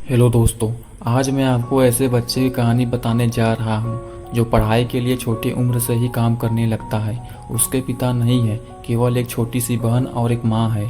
Hello दोस्तों। आज मैं आपको ऐसे बच्चे की कहानी बताने जा रहा हूँ जो पढ़ाई के लिए छोटी उम्र से ही काम करने लगता है। उसके पिता नहीं है, केवल एक छोटी सी बहन और एक माँ है।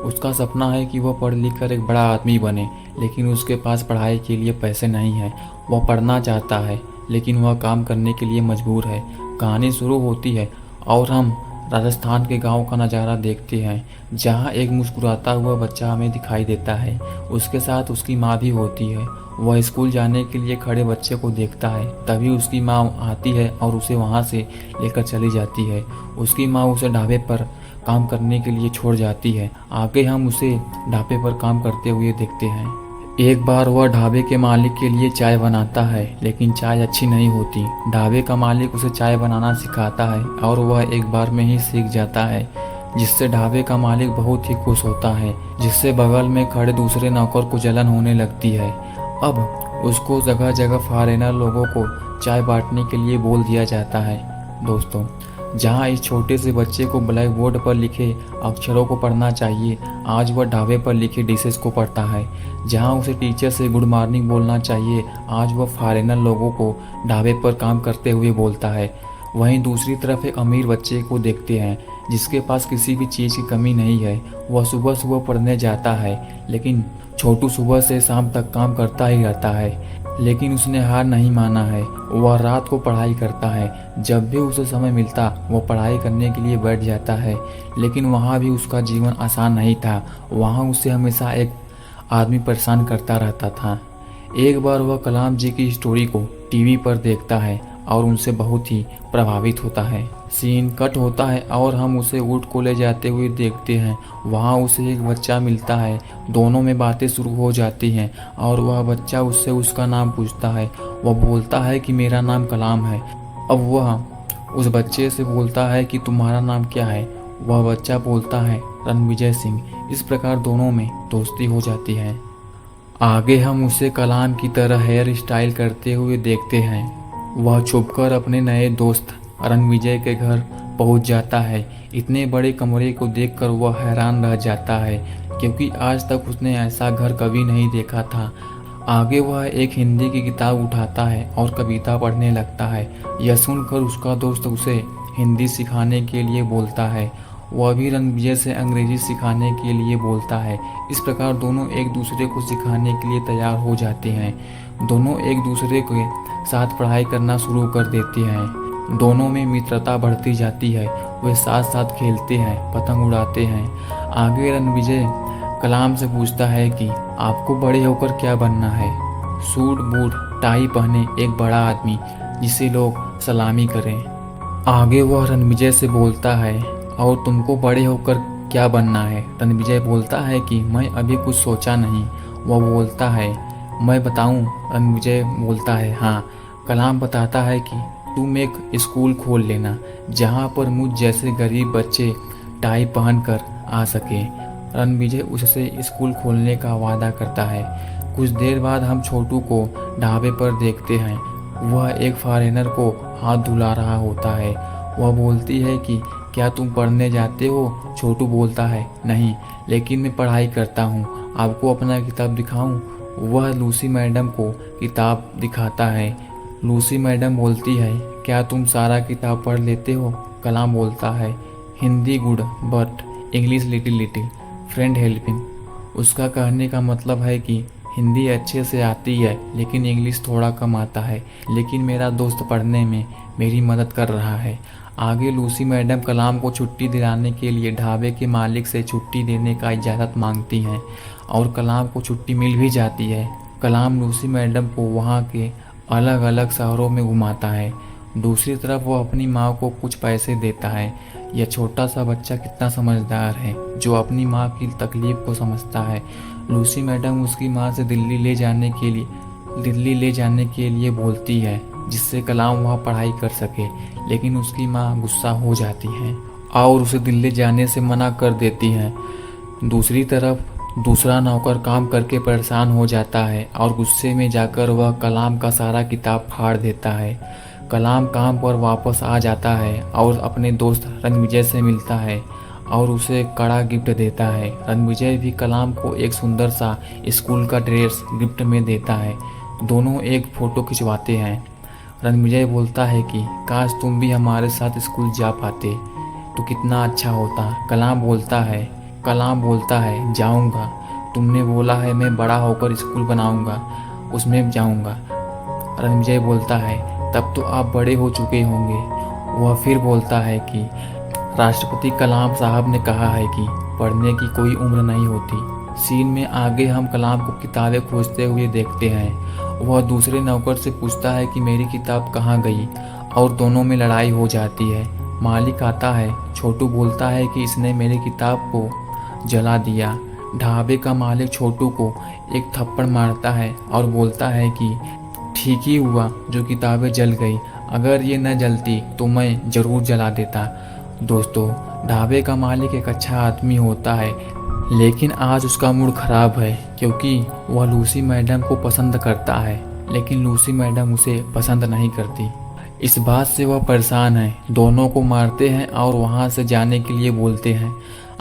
उसका सपना है कि वह पढ़ लिख कर एक बड़ा आदमी बने, लेकिन उसके पास पढ़ाई के लिए पैसे नहीं है। वह पढ़ना चाहता है, लेकिन वह काम करने के लिए मजबूर है। कहानी शुरू होती है और हम राजस्थान के गांव का नज़ारा देखते हैं, जहां एक मुस्कुराता हुआ बच्चा हमें दिखाई देता है। उसके साथ उसकी माँ भी होती है। वह स्कूल जाने के लिए खड़े बच्चे को देखता है, तभी उसकी माँ आती है और उसे वहाँ से लेकर चली जाती है। उसकी माँ उसे ढाबे पर काम करने के लिए छोड़ जाती है। आगे हम उसे ढाबे पर काम करते हुए देखते हैं। एक बार वह ढाबे के मालिक के लिए चाय बनाता है, लेकिन चाय अच्छी नहीं होती। ढाबे का मालिक उसे चाय बनाना सिखाता है और वह एक बार में ही सीख जाता है, जिससे ढाबे का मालिक बहुत ही खुश होता है, जिससे बगल में खड़े दूसरे नौकर को जलन होने लगती है। अब उसको जगह जगह फॉरेनर लोगों को चाय बांटने के लिए बोल दिया जाता है। दोस्तों, जहाँ इस छोटे से बच्चे को ब्लैक बोर्ड पर लिखे अक्षरों को पढ़ना चाहिए, आज वह ढाबे पर लिखे डिशेस को पढ़ता है। जहाँ उसे टीचर से गुड मॉर्निंग बोलना चाहिए, आज वह फॉरेनर लोगों को ढाबे पर काम करते हुए बोलता है। वहीं दूसरी तरफ एक अमीर बच्चे को देखते हैं, जिसके पास किसी भी चीज़ की कमी नहीं है। वह सुबह सुबह पढ़ने जाता है, लेकिन छोटू सुबह से शाम तक काम करता ही रहता है। लेकिन उसने हार नहीं माना है। वह रात को पढ़ाई करता है। जब भी उसे समय मिलता वह पढ़ाई करने के लिए बैठ जाता है। लेकिन वहाँ भी उसका जीवन आसान नहीं था। वहाँ उसे हमेशा एक आदमी परेशान करता रहता था। एक बार वह कलाम जी की स्टोरी को टीवी पर देखता है और उनसे बहुत ही प्रभावित होता है। सीन कट होता है और हम उसे ऊँट को ले जाते हुए देखते हैं। वहाँ उसे एक बच्चा मिलता है। दोनों में बातें शुरू हो जाती हैं और वह बच्चा उससे उसका नाम पूछता है। वह बोलता है कि मेरा नाम कलाम है। अब वह उस बच्चे से बोलता है कि तुम्हारा नाम क्या है। वह बच्चा बोलता है रणविजय सिंह। इस प्रकार दोनों में दोस्ती हो जाती है। आगे हम उसे कलाम की तरह हेयर स्टाइल करते हुए देखते हैं। वह छुपकर अपने नए दोस्त रणविजय के घर पहुंच जाता है। इतने बड़े कमरे को देखकर वह हैरान रह जाता है, क्योंकि आज तक उसने ऐसा घर कभी नहीं देखा था। आगे वह एक हिंदी की किताब उठाता है और कविता पढ़ने लगता है। यह सुनकर उसका दोस्त उसे हिंदी सिखाने के लिए बोलता है। वह भी रणविजय से अंग्रेजी सिखाने के लिए बोलता है। इस प्रकार दोनों एक दूसरे को सिखाने के लिए तैयार हो जाते हैं। दोनों एक दूसरे के साथ पढ़ाई करना शुरू कर देते हैं। दोनों में मित्रता बढ़ती जाती है। वे साथ साथ खेलते हैं, पतंग उड़ाते हैं। आगे रणविजय कलाम से पूछता है कि आपको बड़े होकर क्या बनना है। सूट बूट टाई पहने एक बड़ा आदमी जिसे लोग सलामी करें। आगे वह रणविजय से बोलता है और तुमको बड़े होकर क्या बनना है। रणविजय बोलता है कि मैं अभी कुछ सोचा नहीं। वह बोलता है मैं बताऊं। रणविजय बोलता है हाँ। कलाम बताता है कि तुम एक स्कूल खोल लेना, जहां पर मुझ जैसे गरीब बच्चे टाई पहनकर आ सके। रणविजय उससे स्कूल खोलने का वादा करता है। कुछ देर बाद हम छोटू को ढाबे पर देखते हैं। वह एक फॉरेनर को हाथ धुला रहा होता है। वह बोलती है कि क्या तुम पढ़ने जाते हो। छोटू बोलता है नहीं, लेकिन मैं पढ़ाई करता हूँ। आपको अपना किताब दिखाऊं। वह लूसी मैडम को किताब दिखाता है। लूसी मैडम बोलती है क्या तुम सारा किताब पढ़ लेते हो। कलाम बोलता है Hindi good but English little little, friend helping. उसका कहने का मतलब है कि हिंदी अच्छे से आती है, लेकिन इंग्लिश थोड़ा कम आता है, लेकिन मेरा दोस्त पढ़ने में मेरी मदद कर रहा है। आगे लूसी मैडम कलाम को छुट्टी दिलाने के लिए ढाबे के मालिक से छुट्टी देने का इजाज़त मांगती हैं और कलाम को छुट्टी मिल भी जाती है। कलाम लूसी मैडम को वहाँ के अलग अलग शहरों में घुमाता है। दूसरी तरफ वो अपनी माँ को कुछ पैसे देता है। यह छोटा सा बच्चा कितना समझदार है, जो अपनी माँ की तकलीफ को समझता है। लूसी मैडम उसकी माँ से दिल्ली ले जाने के लिए बोलती है, जिससे कलाम वहाँ पढ़ाई कर सके, लेकिन उसकी माँ गुस्सा हो जाती है और उसे दिल्ली जाने से मना कर देती है। दूसरी तरफ दूसरा नौकर काम करके परेशान हो जाता है और गुस्से में जाकर वह कलाम का सारा किताब फाड़ देता है। कलाम काम पर वापस आ जाता है और अपने दोस्त रणविजय से मिलता है। और उसे कड़ा गिफ्ट देता है। रणविजय भी कलाम को एक सुंदर सा स्कूल का ड्रेस गिफ्ट में देता है। दोनों एक फ़ोटो खिंचवाते हैं। रणविजय बोलता है कि काश तुम भी हमारे साथ स्कूल जा पाते तो कितना अच्छा होता। कलाम बोलता है जाऊंगा, तुमने बोला है मैं बड़ा होकर स्कूल बनाऊंगा, उसमें जाऊंगा। रणविजय बोलता है तब तो आप बड़े हो चुके होंगे। वह फिर बोलता है कि राष्ट्रपति कलाम साहब ने कहा है कि पढ़ने की कोई उम्र नहीं होती। सीन में आगे हम कलाम को किताबें खोजते हुए देखते हैं। वह दूसरे नौकर से पूछता है कि मेरी किताब कहाँ गई, और दोनों में लड़ाई हो जाती है। मालिक आता है। छोटू बोलता है कि इसने मेरी किताब को जला दिया। ढाबे का मालिक छोटू को एक थप्पड़ मारता है और बोलता है कि ठीक ही हुआ जो किताबें जल गई, अगर ये न जलती तो मैं ज़रूर जला देता। दोस्तों, ढाबे का मालिक एक अच्छा आदमी होता है, लेकिन आज उसका मूड खराब है क्योंकि वह लूसी मैडम को पसंद करता है, लेकिन लूसी मैडम उसे पसंद नहीं करती। इस बात से वह परेशान है। दोनों को मारते हैं और वहाँ से जाने के लिए बोलते हैं।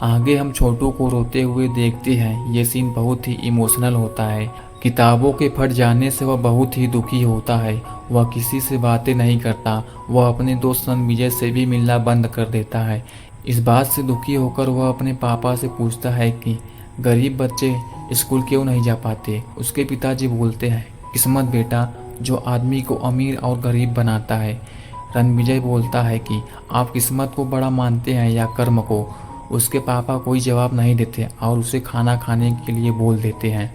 आगे हम छोटू को रोते हुए देखते हैं। ये सीन बहुत ही इमोशनल होता है। किताबों के फट जाने से वह बहुत ही दुखी होता है। वह किसी से बातें नहीं करता। वह अपने दोस्त रणविजय से भी मिलना बंद कर देता है। इस बात से दुखी होकर वह अपने पापा से पूछता है कि गरीब बच्चे स्कूल क्यों नहीं जा पाते। उसके पिताजी बोलते हैं किस्मत बेटा, जो आदमी को अमीर और गरीब बनाता है। रणविजय बोलता है कि आप किस्मत को बड़ा मानते हैं या कर्म को। उसके पापा कोई जवाब नहीं देते और उसे खाना खाने के लिए बोल देते हैं।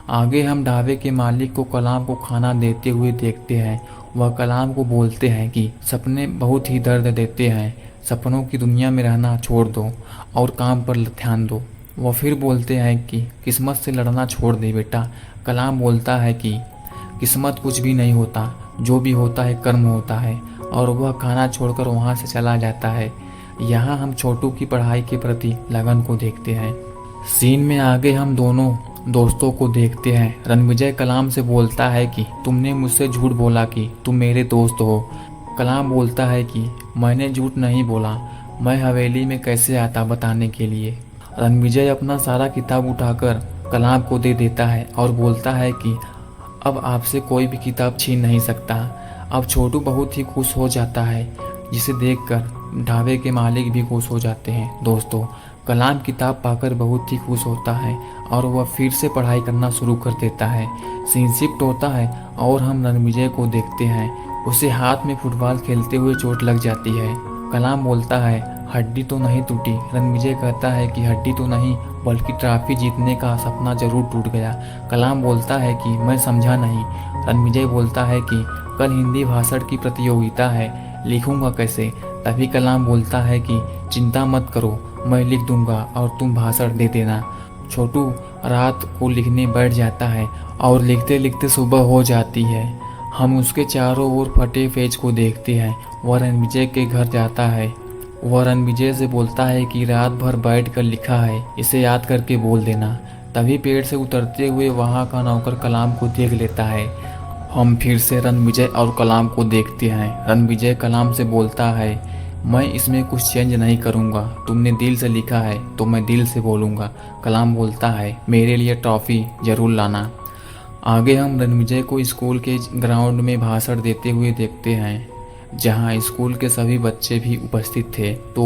आगे हम ढाबे के मालिक को कलाम को खाना देते हुए देखते हैं। वह कलाम को बोलते हैं कि सपने बहुत ही दर्द देते हैं, सपनों की दुनिया में रहना छोड़ दो और काम पर ध्यान दो। वह फिर बोलते हैं कि किस्मत से लड़ना छोड़ दे बेटा। कलाम बोलता है कि किस्मत कुछ भी नहीं होता, जो भी होता है कर्म होता है, और वह खाना छोड़कर वहाँ से चला जाता है। यहाँ हम छोटू की पढ़ाई के प्रति लगन को देखते हैं। सीन में आगे हम दोनों दोस्तों को देखते हैं। रणविजय कलाम से बोलता है कि तुमने मुझसे झूठ बोला कि तुम मेरे दोस्त हो। कलाम बोलता है कि मैंने झूठ नहीं बोला, मैं हवेली में कैसे आता बताने के लिए। रणविजय अपना सारा किताब उठाकर कलाम को दे देता है और बोलता है कि अब आपसे कोई भी किताब छीन नहीं सकता। अब छोटू बहुत ही खुश हो जाता है, जिसे देखकर ढाबे के मालिक भी खुश हो जाते हैं। दोस्तों, कलाम किताब पाकर बहुत ही खुश होता है और वह फिर से पढ़ाई करना शुरू कर देता है। सीन शिफ्ट होता है और हम रणविजय को देखते हैं। उसे हाथ में फुटबॉल खेलते हुए चोट लग जाती है। कलाम बोलता है हड्डी तो नहीं टूटी। रणविजय कहता है कि हड्डी तो नहीं, बल्कि ट्रॉफी जीतने का सपना जरूर टूट गया। कलाम बोलता है कि मैं समझा नहीं। रणविजय बोलता है कि कल हिंदी भाषण की प्रतियोगिता है, लिखूंगा कैसे। तभी कलाम बोलता है कि चिंता मत करो, मैं लिख दूंगा और तुम भाषण दे देना। छोटू रात को लिखने बैठ जाता है और लिखते लिखते सुबह हो जाती है। हम उसके चारों ओर फटे पेज को देखते हैं। वह रणविजय के घर जाता है। वह रणविजय से बोलता है कि रात भर बैठ कर लिखा है, इसे याद करके बोल देना। तभी पेड़ से उतरते हुए वहाँ का नौकर कलाम को देख लेता है। हम फिर से रणविजय और कलाम को देखते हैं। रणविजय कलाम से बोलता है मैं इसमें कुछ चेंज नहीं करूँगा, तुमने दिल से लिखा है तो मैं दिल से बोलूँगा। कलाम बोलता है मेरे लिए ट्रॉफी जरूर लाना। आगे हम रणविजय को स्कूल के ग्राउंड में भाषण देते हुए देखते हैं, जहाँ स्कूल के सभी बच्चे भी उपस्थित थे। तो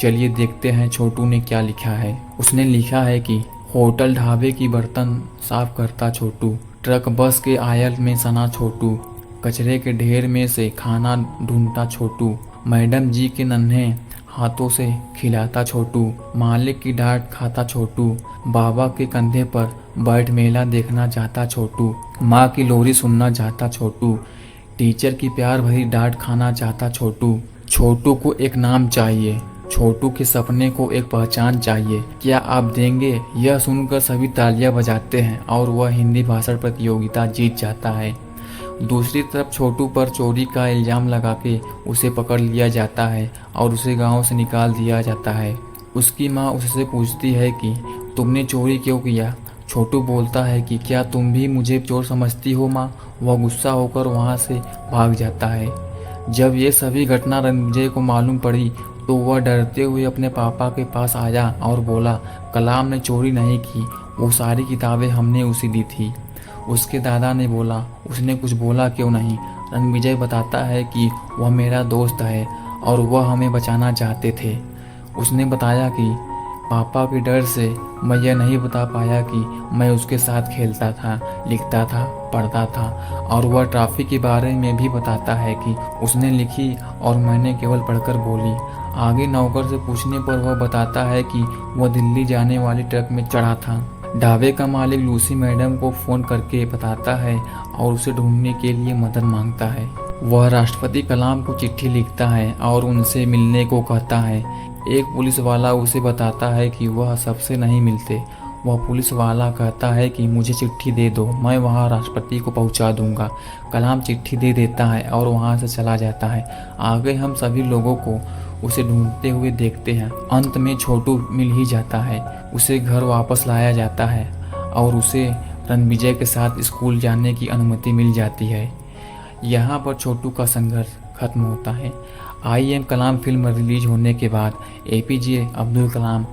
चलिए देखते हैं छोटू ने क्या लिखा है। उसने लिखा है कि होटल ढाबे की बर्तन साफ करता छोटू, ट्रक बस के आयल में सना छोटू, कचरे के ढेर में से खाना ढूंढता छोटू, मैडम जी के नन्हे हाथों से खिलाता छोटू, मालिक की डांट खाता छोटू, बाबा के कंधे पर बैठ मेला देखना चाहता छोटू, माँ की लोरी सुनना चाहता छोटू, टीचर की प्यार भरी डांट खाना चाहता छोटू। छोटू को एक नाम चाहिए, छोटू के सपने को एक पहचान चाहिए, क्या आप देंगे? यह सुनकर सभी तालियां बजाते हैं और वह हिंदी भाषण प्रतियोगिता जीत जाता है। दूसरी तरफ छोटू पर चोरी का इल्ज़ाम लगा के उसे पकड़ लिया जाता है और उसे गांव से निकाल दिया जाता है। उसकी माँ उससे पूछती है कि तुमने चोरी क्यों किया? छोटू बोलता है कि क्या तुम भी मुझे चोर समझती हो माँ? वह गुस्सा होकर वहाँ से भाग जाता है। जब ये सभी घटना रणविजय को मालूम पड़ी तो वह डरते हुए अपने पापा के पास आया और बोला, कलाम ने चोरी नहीं की, वो सारी किताबें हमने उसे दी थी। उसके दादा ने बोला, उसने कुछ बोला क्यों नहीं? रणविजय बताता है कि वह मेरा दोस्त है और वह हमें बचाना चाहते थे। उसने बताया कि पापा के डर से मैं यह नहीं बता पाया कि मैं उसके साथ खेलता था, लिखता था, पढ़ता था। और वह ट्रैफिक के बारे में भी बताता है कि उसने लिखी और मैंने केवल पढ़कर बोली। आगे नौकर से पूछने पर वह बताता है कि वह दिल्ली जाने वाली ट्रक में चढ़ा था। ढाबे का मालिक लूसी मैडम को फ़ोन करके बताता है और उसे ढूंढने के लिए मदद मांगता है। वह राष्ट्रपति कलाम को चिट्ठी लिखता है और उनसे मिलने को कहता है। एक पुलिस वाला उसे बताता है कि वह सबसे नहीं मिलते। वह पुलिस वाला कहता है कि मुझे चिट्ठी दे दो, मैं वहां राष्ट्रपति को पहुंचा दूंगा। कलाम चिट्ठी दे देता है और वहां से चला जाता है। आगे हम सभी लोगों को उसे ढूंढते हुए देखते हैं। अंत में छोटू मिल ही जाता है। उसे घर वापस लाया जाता है और उसे रणविजय के साथ स्कूल जाने की अनुमति मिल जाती है। यहाँ पर छोटू का संघर्ष खत्म होता है। I am Kalam film release होने के बाद एपीजे अब्दुल कलाम